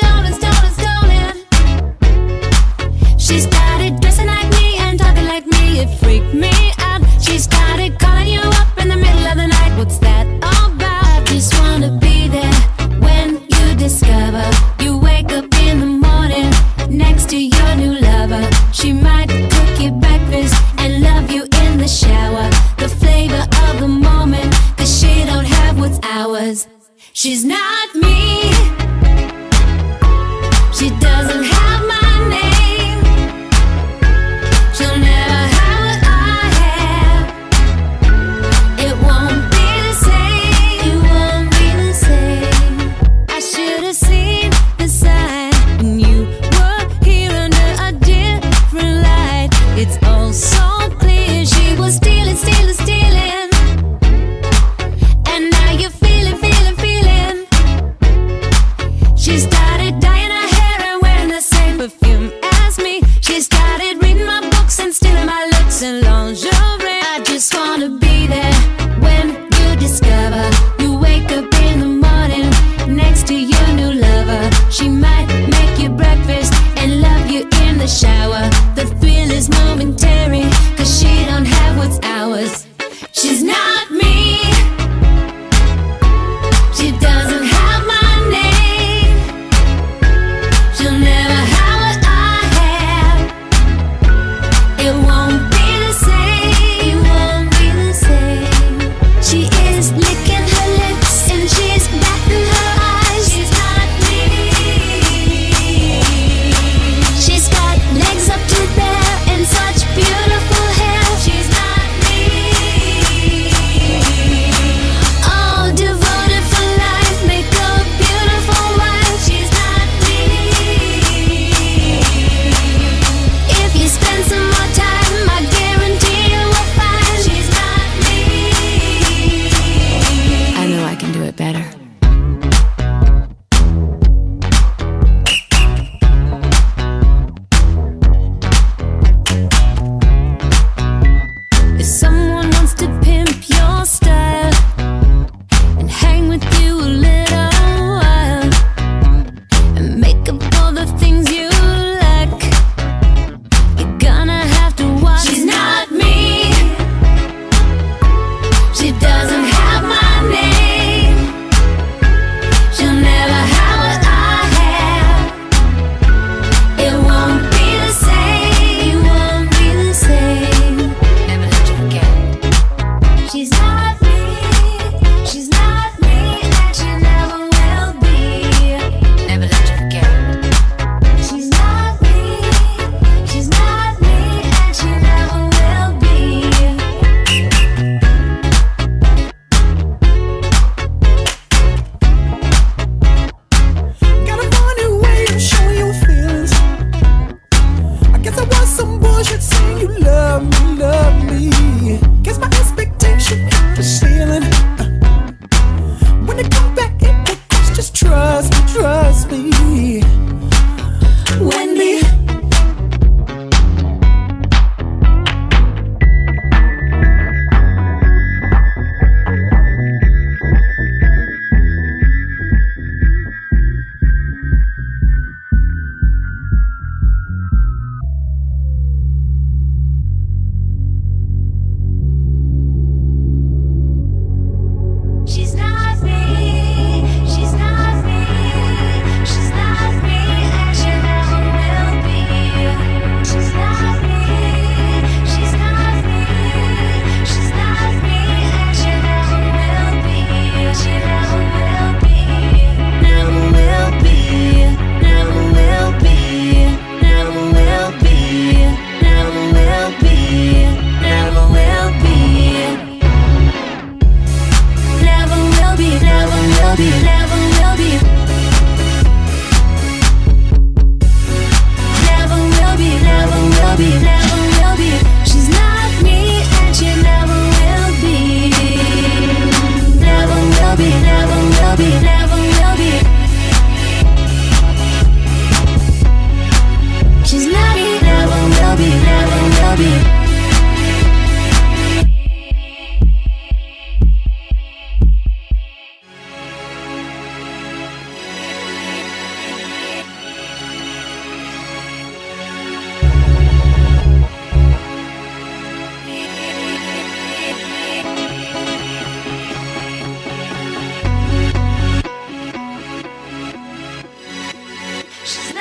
stolen, stolen, stolen. She started dressing like me and talking like me. It freaked me out. She started calling you up in the middle of the night. What's that all about? I just wanna be there when you discover you wake up in the morning next to your new lover. She might cook you breakfast and love you in the shower. The flavor of the moment, 'cause she don't have what's ours. She's not me. She doesn't have my name. She'll never have what I have. It won't be the same. It won't be the same. I should have seen the sign when you were here under a different light. It's all so clear. She was stealing, stealing, stealing. And now you're feeling, feeling, feeling. She started dyeing her hair and wearing the same perfume as me. She started reading my books and stealing my looks and lingerie. I just wanna be there when you discover you wake up in the morning next to your new lover. She might make you breakfast and love you in the shower. The thrill is momentary, 'cause she don't have what's ours. She's not me. She doesn't have my name. She's